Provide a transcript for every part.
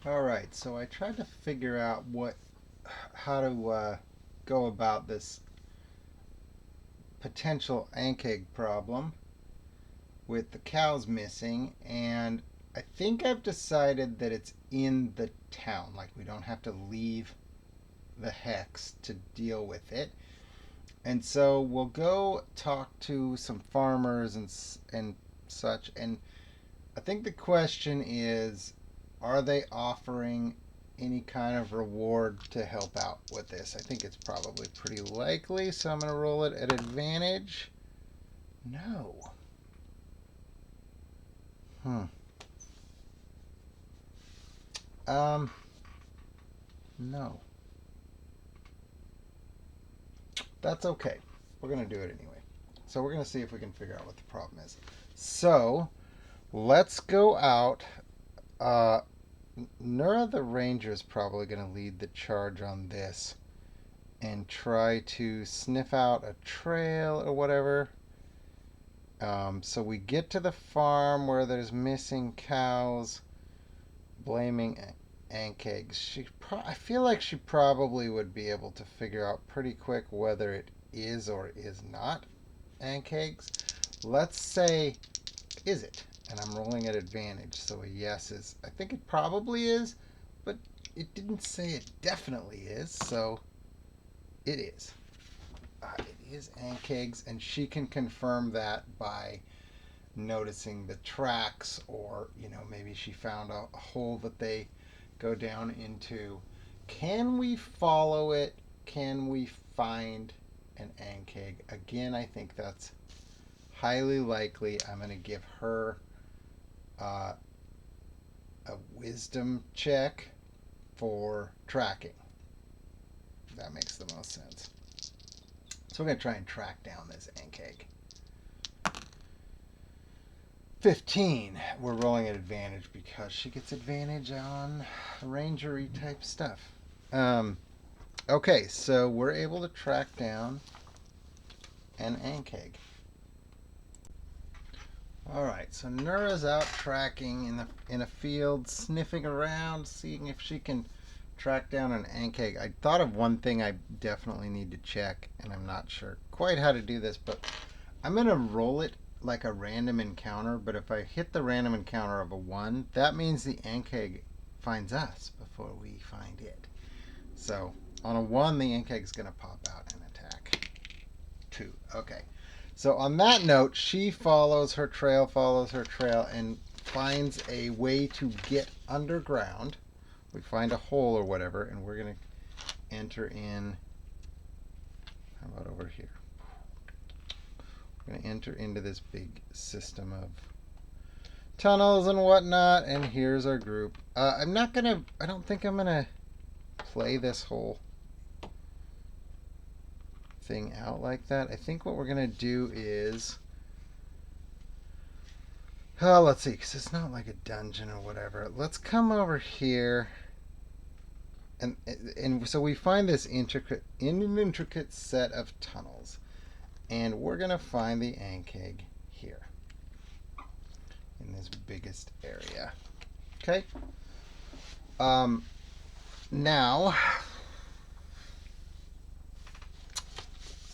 All right, so I tried to figure out how to go about this potential ankeg problem with the cows missing, and I think I've decided that it's in the town. Like we don't have to leave the hex to deal with it, and so we'll go talk to some farmers and such. And I think the question is, are they offering any kind of reward to help out with this? I think it's probably pretty likely, so I'm going to roll it at advantage. No. Hmm. Um, no. That's okay. We're going to do it anyway. So we're going to see if we can figure out what the problem is. So let's go out. Uh, Nura the Ranger is probably going to lead the charge on this and try to sniff out a trail or whatever. So we get to the farm where there's missing cows, blaming Ankegs. I feel like she probably would be able to figure out pretty quick whether it is or is not Ankegs. Let's say, is it? And I'm rolling at advantage, so a yes is. I think it probably is, but it didn't say it definitely is, so it is. It is Ankegs, and she can confirm that by noticing the tracks, or maybe she found a hole that they go down into. Can we follow it? Can we find an Ankeg? Again, I think that's highly likely. I'm going to give her uh, a wisdom check for tracking. That makes the most sense. So we're going to try and track down this Ankeg. 15. We're rolling at advantage because she gets advantage on rangery type stuff. Okay, so we're able to track down an Ankeg. All right, so Nura's out tracking in a field, sniffing around, seeing if she can track down an Ankeg. I thought of one thing I definitely need to check, and I'm not sure quite how to do this, but I'm gonna roll it like a random encounter. But if I hit the random encounter of a 1, that means the Ankeg finds us before we find it. So on a 1, the Ankeg's gonna pop out and attack. 2. Okay. So on that note, she follows her trail, and finds a way to get underground. We find a hole or whatever, and we're going to enter in. How about over here? We're going to enter into this big system of tunnels and whatnot, and here's our group. I don't think I'm going to play this whole thing out like that. I think what we're going to do is. Let's see, because it's not like a dungeon or whatever. Let's come over here. And so we find this intricate set of tunnels. And we're going to find the Ankeg here. In this biggest area. Okay? Now,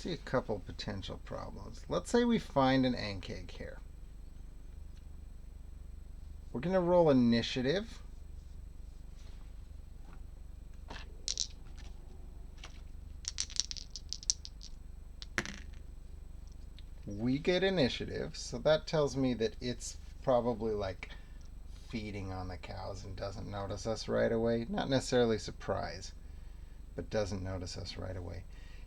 see a couple potential problems. Let's say we find an Ankeg here. We're going to roll initiative. We get initiative, so that tells me that it's probably like feeding on the cows and doesn't notice us right away. Not necessarily surprise, but doesn't notice us right away.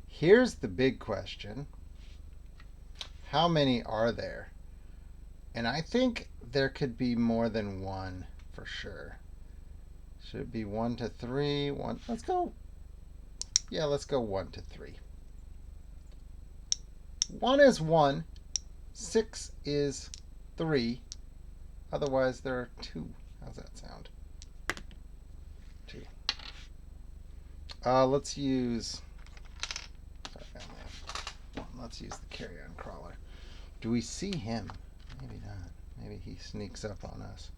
Here's the big question. How many are there? And I think there could be more than one for sure. Should it be 1 to 3? Let's go. Yeah, let's go 1 to 3. 1 is 1. 6 is 3. Otherwise, there are 2. How's that sound? 2. Let's use. Sorry, family. Let's use the carry-on crawler. Do we see him? Maybe not. Maybe he sneaks up on us.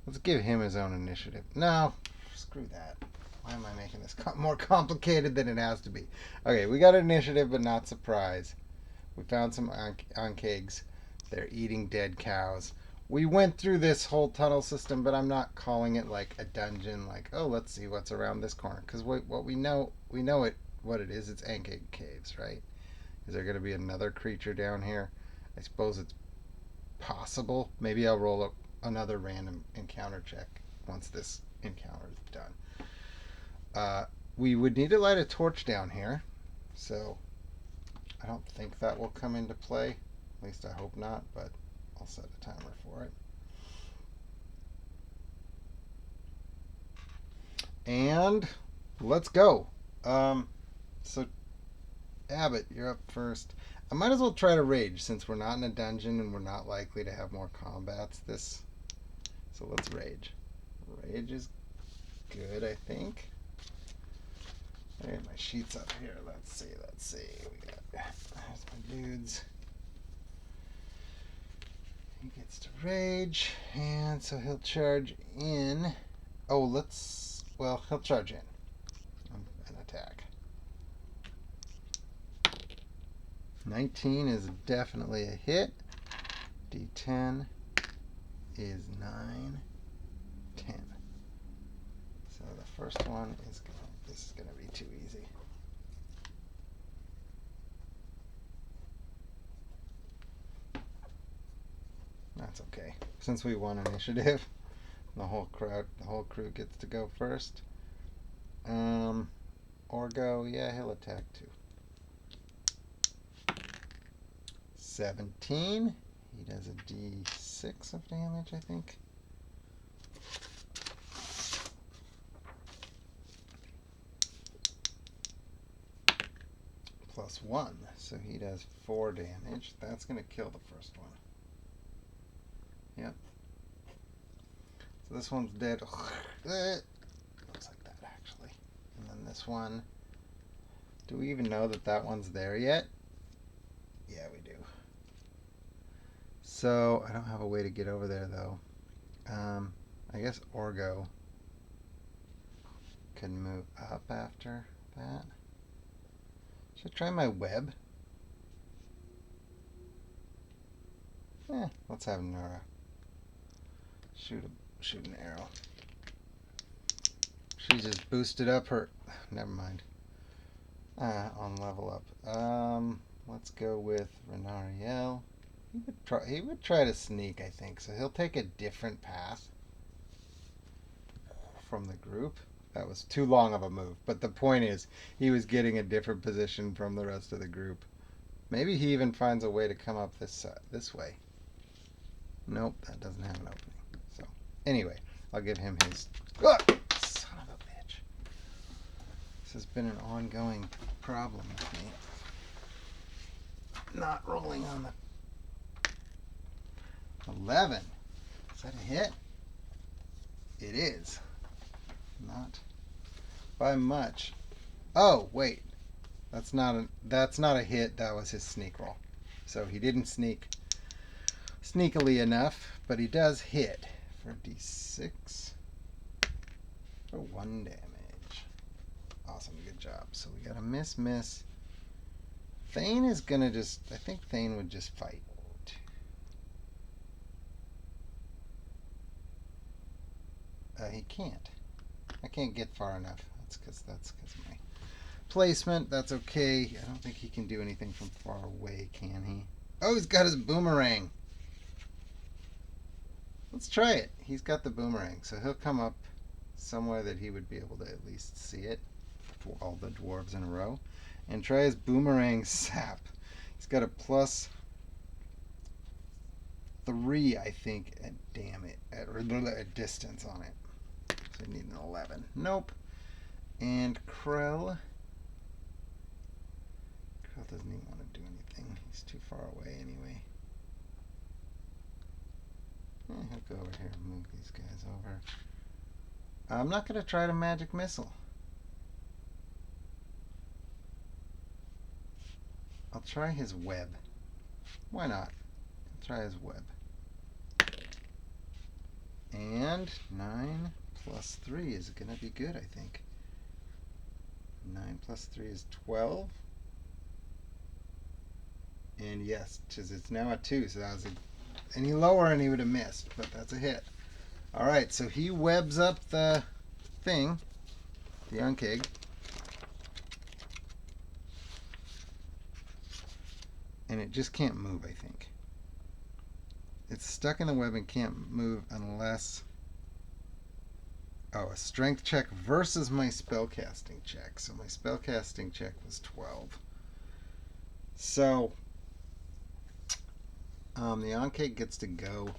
Let's give him his own initiative. No, screw that. Why am I making this more complicated than it has to be? Okay, we got initiative, but not surprise. We found some onkegs. They're eating dead cows. We went through this whole tunnel system, but I'm not calling it like a dungeon. Like, oh, let's see what's around this corner. Because what we know it. What it is, it's ankeg caves, right? Is there going to be another creature down here? I suppose it's possible. Maybe I'll roll up another random encounter check once this encounter is done. We would need to light a torch down here, so I don't think that will come into play. At least I hope not, but I'll set a timer for it. And let's go. So Abbott, you're up first. I might as well try to rage since we're not in a dungeon and we're not likely to have more combats so let's rage. Rage is good, I think. I got my sheets up here. Let's see. There's my dudes. He gets to rage, and so he'll charge in. He'll charge in. An attack. 19 is definitely a hit. D10 is 9, 10. So the first one is this is gonna be too easy. That's okay. Since we won initiative, the whole crew gets to go first. Orgo, yeah, he'll attack too. 17. He does a D6 of damage, I think. Plus 1, so he does 4 damage. That's going to kill the first one. Yep. So this one's dead. Looks like that, actually. And then this one. Do we even know that one's there yet? Yeah, we do. So I don't have a way to get over there, though. I guess Orgo can move up after that. Should I try my web? Let's have Nura shoot an arrow. She just boosted up her. Never mind. On level up. Let's go with Renariel. He would try to sneak, I think. So he'll take a different path from the group. That was too long of a move. But the point is, he was getting a different position from the rest of the group. Maybe he even finds a way to come up this way. Nope, that doesn't have an opening. So, anyway, I'll give him his... Oh, son of a bitch. This has been an ongoing problem with me. Not rolling on the... 11. Is that a hit? It is. Not by much. Oh, wait. That's not a hit. That was his sneak roll. So he didn't sneak sneakily enough, but he does hit for D6 for 1 damage. Awesome, good job. So we got a miss. Thane is gonna I think Thane would just fight. He can't. I can't get far enough. That's because my placement. That's okay. I don't think he can do anything from far away, can he? Oh, he's got his boomerang. Let's try it. He's got the boomerang, so he'll come up somewhere that he would be able to at least see it for all the dwarves in a row, and try his boomerang sap. He's got a +3, I think, at at distance on it. So I need an 11. Nope. And Krell. Krell doesn't even want to do anything. He's too far away anyway. He'll go over here and move these guys over. I'm not going to try to magic missile. I'll try his web. Why not? I'll try his web. And 9 plus 3 is going to be good, I think. 9 plus 3 is 12. And yes, it's now a 2, so that was any lower and he would have missed, but that's a hit. All right, so he webs up the thing, the Unkeg. And it just can't move, I think. It's stuck in the web and can't move unless... Oh, a strength check versus my spellcasting check. So my spellcasting check was 12. So the Ankh gets to go.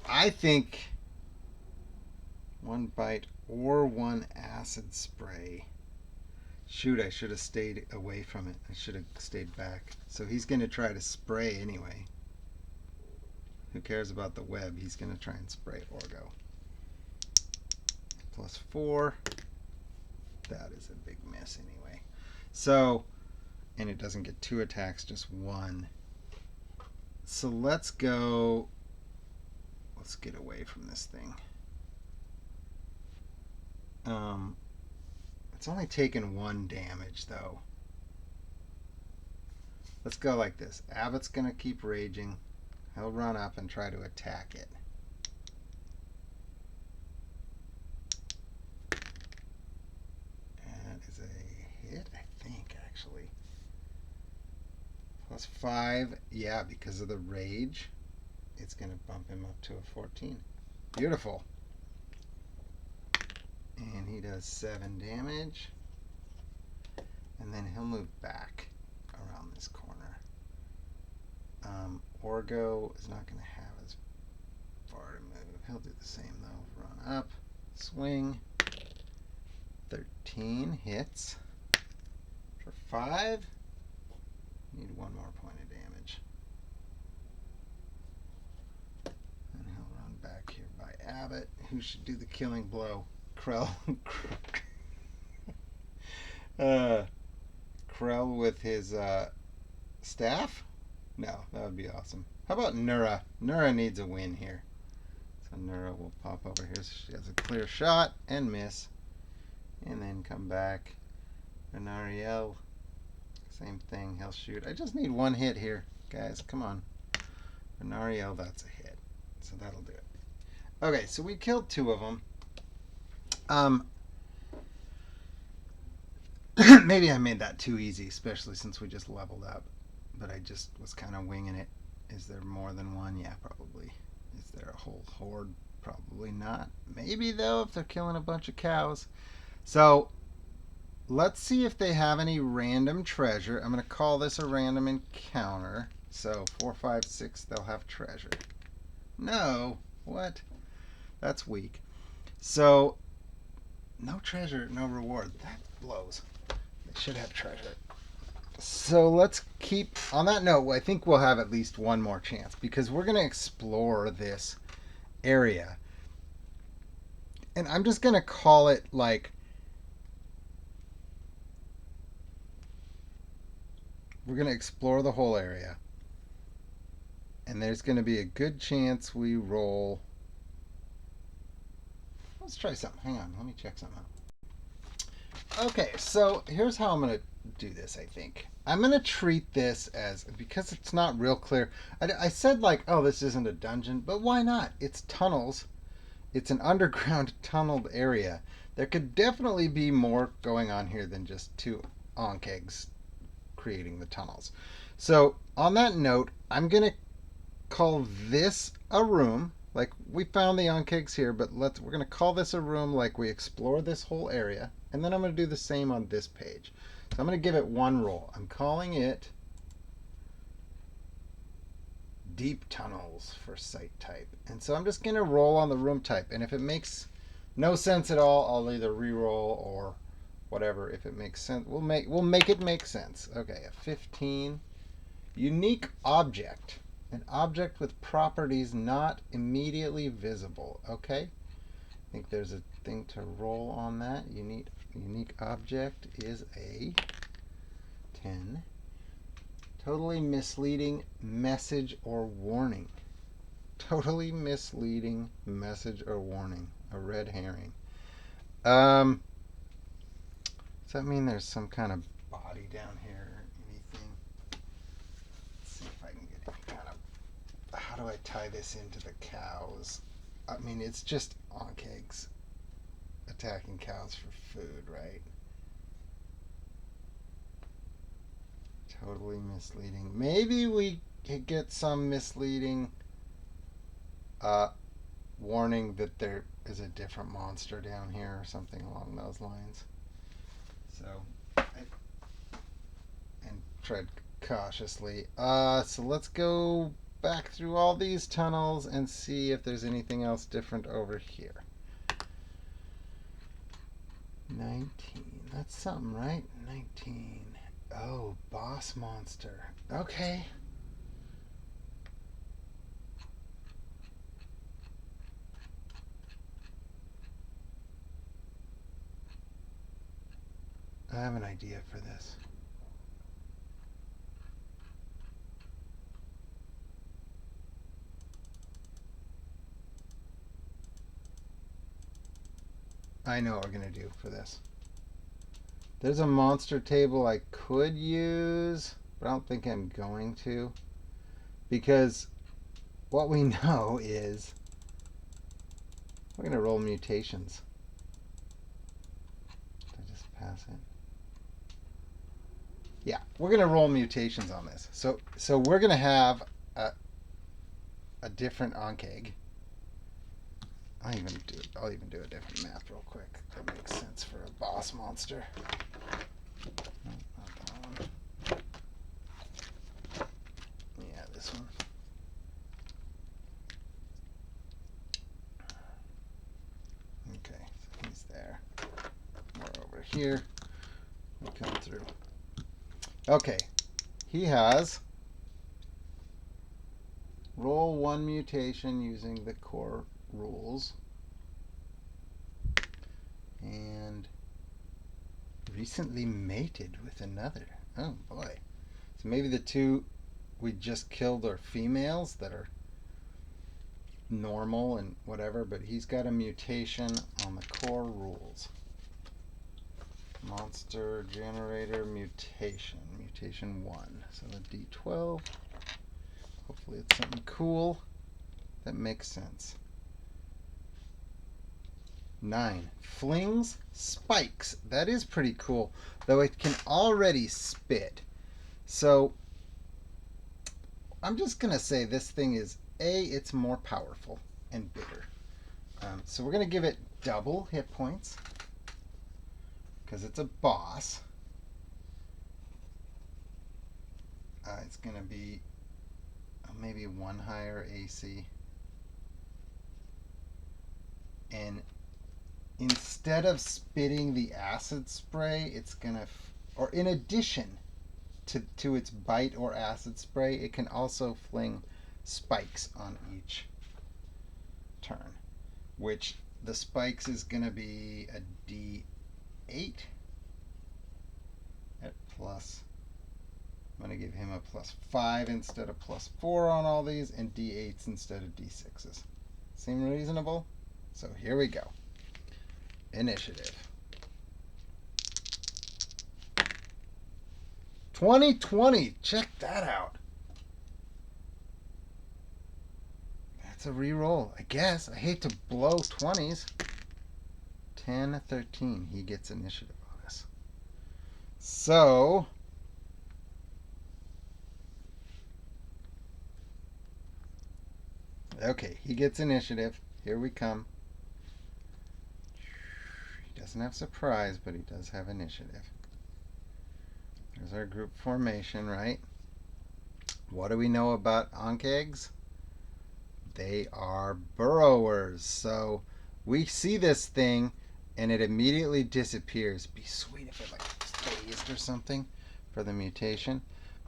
I think 1 bite or 1 acid spray. Shoot, I should have stayed away from it. I should have stayed back. So he's going to try to spray anyway. Who cares about the web? He's going to try and spray Orgo. Plus 4. That is a big miss anyway. So, and it doesn't get 2 attacks, just 1. So let's go. Let's get away from this thing. It's only taken 1 damage though. Let's go like this. Abbott's gonna keep raging. He'll run up and try to attack it. That is a hit, I think, actually. Plus 5, yeah, because of the rage, it's gonna bump him up to a 14. Beautiful. And he does 7 damage. And then he'll move back around this corner. Orgo is not going to have as far to move. He'll do the same though. Run up, swing. 13 hits. For 5, need 1 more point of damage. And he'll run back here by Abbott, who should do the killing blow. Krell with his staff? No, that would be awesome. How about Nura? Nura needs a win here. So Nura will pop over here. So she has a clear shot and miss. And then come back. Renariel, same thing. He'll shoot. I just need 1 hit here, guys. Come on. Renariel, that's a hit. So that'll do it. Okay, so we killed 2 of them. Maybe I made that too easy, especially since we just leveled up. But I just was kind of winging it. Is there more than 1? Yeah, probably. Is there a whole horde? Probably not. Maybe, though, if they're killing a bunch of cows. So, let's see if they have any random treasure. I'm going to call this a random encounter. So, 4, 5, 6, they'll have treasure. No. What? That's weak. So, no treasure, no reward. That blows. They should have treasure. So let's keep, on that note, I think we'll have at least 1 more chance because we're going to explore this area. And I'm just going to call it like, we're going to explore the whole area. And there's going to be a good chance we roll. Let's try something. Hang on, let me check something out. Okay, so here's how I'm going to do this, I think. I'm going to treat this as, because it's not real clear. I said like, oh, this isn't a dungeon, but why not? It's tunnels. It's an underground tunneled area. There could definitely be more going on here than just 2 Ankegs creating the tunnels. So on that note, I'm going to call this a room. Like, we found the Ankegs here, but we're going to call this a room like we explore this whole area. And then I'm going to do the same on this page. So I'm going to give it 1 roll. I'm calling it Deep Tunnels for site type. And so I'm just going to roll on the room type. And if it makes no sense at all, I'll either re-roll or whatever. If it makes sense, we'll make it make sense. Okay, a 15. Unique object. An object with properties not immediately visible. Okay. I think there's a thing to roll on that. Unique object is a 10. Totally misleading message or warning. Totally misleading message or warning. A red herring. Does that mean there's some kind of body down here or anything? Let's see if I can get any kind of... How do I tie this into the cows? I mean, it's just onk eggs attacking cows for food, right? Totally misleading. Maybe we could get some misleading warning that there is a different monster down here or something along those lines. So, and tread cautiously. So let's go back through all these tunnels and see if there's anything else different over here. 19. That's something, right? 19. Oh, boss monster. Okay. I have an idea for this. I know what we're going to do for this. There's a monster table I could use, but I don't think I'm going to. Because what we know is we're going to roll mutations. Did I just pass it? Yeah, we're going to roll mutations on this. So we're going to have a different onk egg. I'll even do a different map real quick. That makes sense for a boss monster. No, not that one. Yeah, this one. Okay, so he's there. We're over here. We come through. Okay, he has roll one mutation using the core rules and recently mated with another. Oh boy. So maybe the two we just killed are females that are normal and whatever, but he's got a mutation on the core rules. Monster generator mutation. Mutation 1. So the D12. Hopefully it's something cool that makes sense. 9. Flings spikes. That is pretty cool, though it can already spit. So I'm just going to say this thing is, it's more powerful and bigger. So we're going to give it double hit points because it's a boss. It's going to be maybe 1 higher AC. And instead of spitting the acid spray, it's going to, or in addition to its bite or acid spray, it can also fling spikes on each turn, which the spikes is going to be a D8 at plus. I'm going to give him a +5 instead of +4 on all these, and D8s instead of D6s. Seem reasonable? So here we go. Initiative. 2020. Check that out. That's a reroll, I guess. I hate to blow 20s. 10, 13. He gets initiative on us. So okay, he gets initiative. Here we come. He doesn't have surprise, but he does have initiative. There's our group formation, right? What do we know about onk eggs? They are burrowers. So we see this thing and it immediately disappears. Be sweet if it like phased or something for the mutation.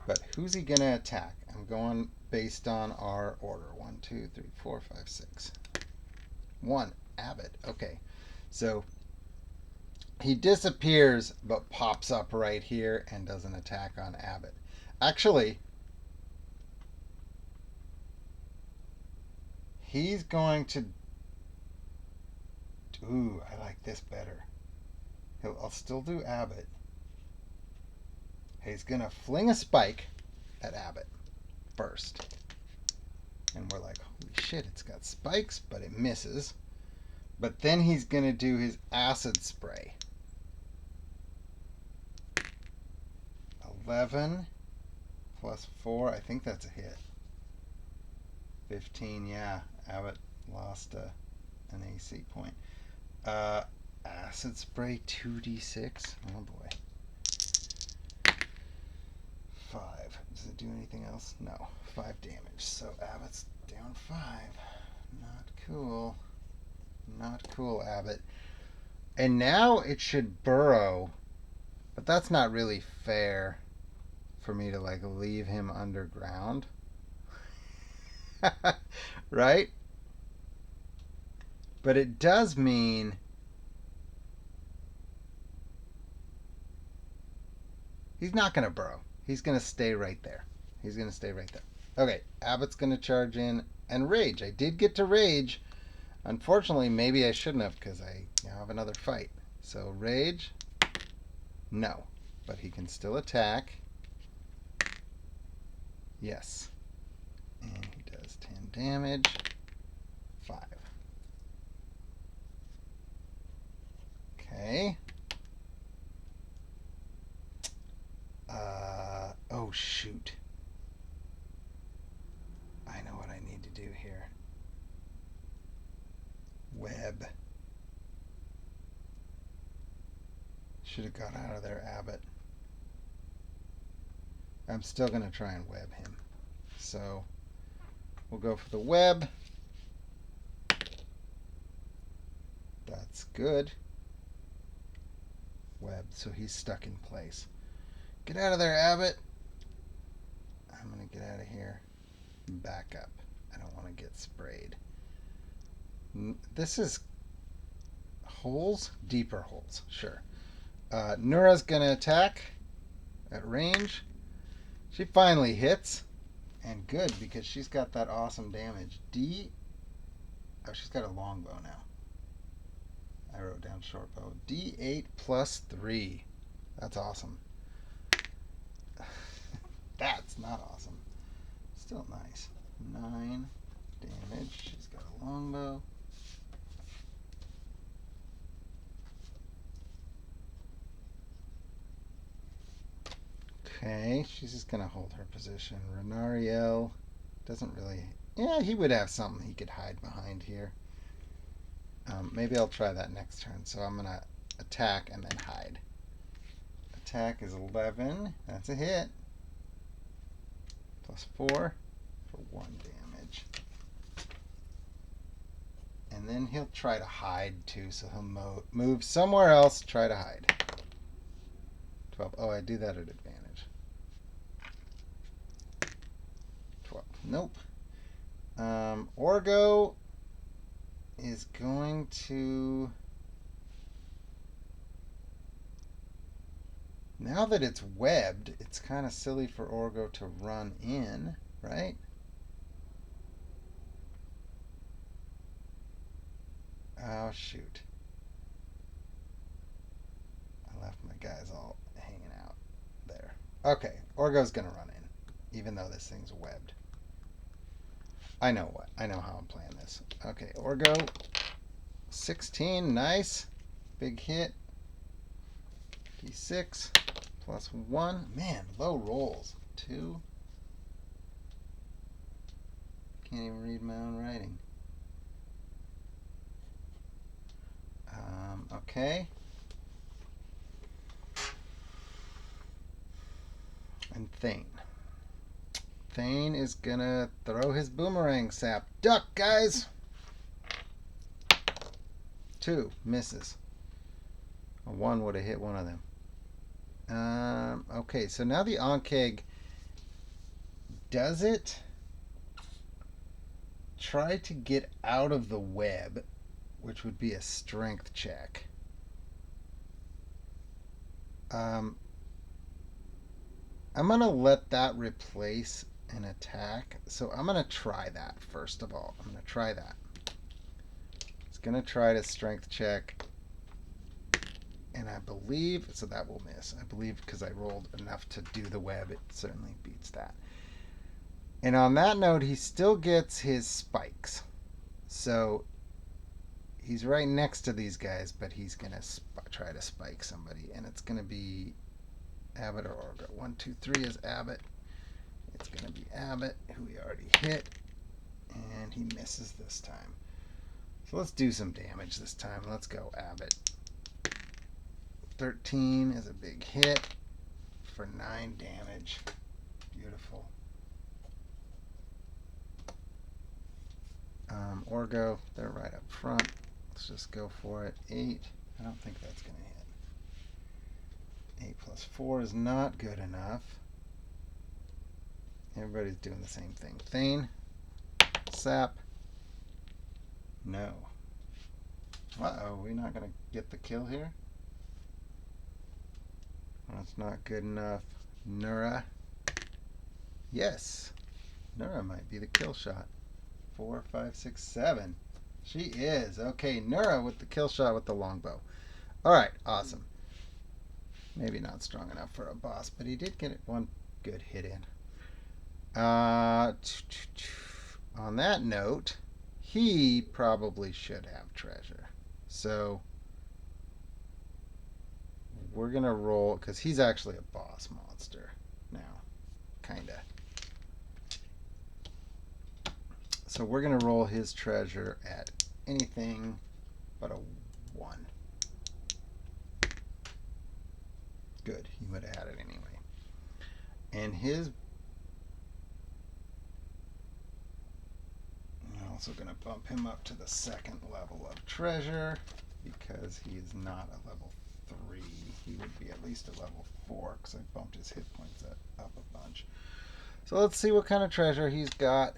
But who's he gonna attack? I'm going based on our order. 1, 2, 3, 4, 5, 6. 1, Abbott. Okay, so he disappears but pops up right here and does an attack on Abbott. Actually, He's going to... Ooh, I like this better. I'll still do Abbott. He's going to fling a spike at Abbott first. And we're like, holy shit, it's got spikes, but it misses. But then he's going to do his acid spray. 11 plus 4, I think that's a hit. 15, yeah. Abbott lost an AC point. Acid spray 2d6. Oh boy. 5. Does it do anything else? No. 5 damage. So Abbott's down 5. Not cool. Not cool, Abbott. And now it should burrow. But that's not really fair for me to like leave him underground. Right? But it does mean he's not going to burrow. He's going to stay right there. He's going to stay right there. Okay, Abbott's going to charge in and rage. I did get to rage. Unfortunately, maybe I shouldn't have because I now have another fight. So rage, no. But he can still attack. Yes. And he does 10 damage. 5. Okay. Oh, shoot. I know what I need to do here. Web. Should have got out of there, Abbott. I'm still going to try and web him. So we'll go for the web. That's good. Web, so he's stuck in place. Get out of there, Abbott. I'm going to get out of here. Back up. I don't want to get sprayed. This is holes? Deeper holes. Sure. Nura's going to attack at range. She finally hits. And good, because she's got that awesome damage. Oh, she's got a longbow now. I wrote down short bow. D8 plus 3. That's awesome. That's not awesome. Still nice. 9 damage. She's got a longbow. Okay, she's just going to hold her position. Renariel doesn't really... Yeah, he would have something he could hide behind here. Maybe I'll try that next turn. So I'm going to attack and then hide. Attack is 11. That's a hit. Plus 4 for 1 damage. And then he'll try to hide too, so he'll move somewhere else, try to hide. 12. Oh, I do that at advantage. 12. Nope. Orgo is going to... Now that it's webbed, it's kind of silly for Orgo to run in, right? Oh, shoot. I left my guys all hanging out there. Okay, Orgo's going to run in, even though this thing's webbed. I know what. I know how I'm playing this. Okay, Orgo. 16, nice. Big hit. D6 plus 1. Man, low rolls. 2. Can't even read my own writing. Okay. And Thane. Thane is gonna throw his boomerang sap. Duck, guys! 2 misses. A 1 would have hit one of them. Okay, so now the Ankeg, does it try to get out of the web, which would be a strength check? I'm going to let that replace an attack. So I'm going to try that first of all. I'm going to try that. It's going to try to strength check. And I believe, so that will miss. I believe because I rolled enough to do the web, it certainly beats that. And on that note, he still gets his spikes. So he's right next to these guys, but he's going to try to spike somebody. And it's going to be Abbott or Orga. 1, 2, 3 is Abbott. It's going to be Abbott, who we already hit. And he misses this time. So let's do some damage this time. Let's go, Abbott. 13 is a big hit for 9 damage. Beautiful. Orgo, they're right up front. Let's just go for it. 8. I don't think that's going to hit. 8 plus 4 is not good enough. Everybody's doing the same thing. Thane. Sap. No. Uh-oh, we're not going to get the kill here? That's not good enough. Nura. Yes. Nura might be the kill shot. 4, 5, 6, 7. She is. Okay, Nura with the kill shot with the longbow. Alright, awesome. Maybe not strong enough for a boss, but he did get one good hit in. On that note, he probably should have treasure. So we're going to roll, because he's actually a boss monster now. Kinda. So we're going to roll his treasure at anything but a 1. Good. He would have had it anyway. And his... I'm also going to bump him up to the 2nd level of treasure, because he is not a level 3. He would be at least a level 4, because I bumped his hit points up a bunch. So let's see what kind of treasure he's got.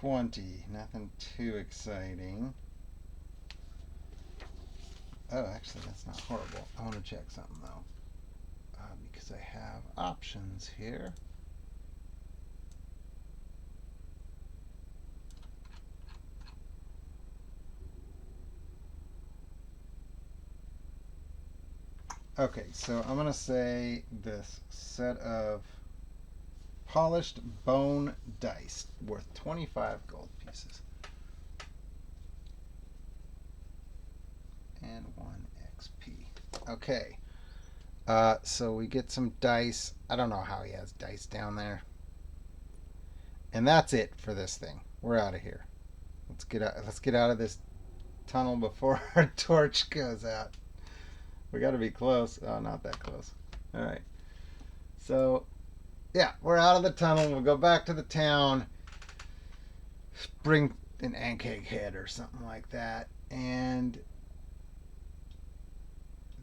20. Nothing too exciting. Oh, actually, that's not horrible. I want to check something, though. Because I have options here. Okay, so I'm going to say this set of polished bone dice worth 25 gold pieces. And 1 XP. Okay. So we get some dice. I don't know how he has dice down there. And that's it for this thing. We're out of here. Let's get out of this tunnel before our torch goes out. We got to be close. Oh, not that close. All right. So, yeah, we're out of the tunnel. We'll go back to the town. Bring an Ankeg head or something like that. And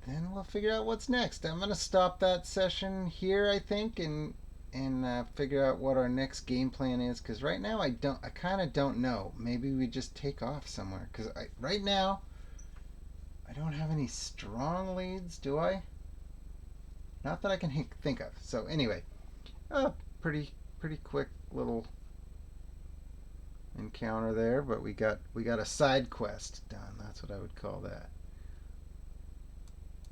then we'll figure out what's next. I'm going to stop that session here, I think, and figure out what our next game plan is. Because right now I kind of don't know. Maybe we just take off somewhere. Because right now I don't have any strong leads, do I? Not that I can think of. So anyway, pretty quick little encounter there, but we got a side quest done. That's what I would call that.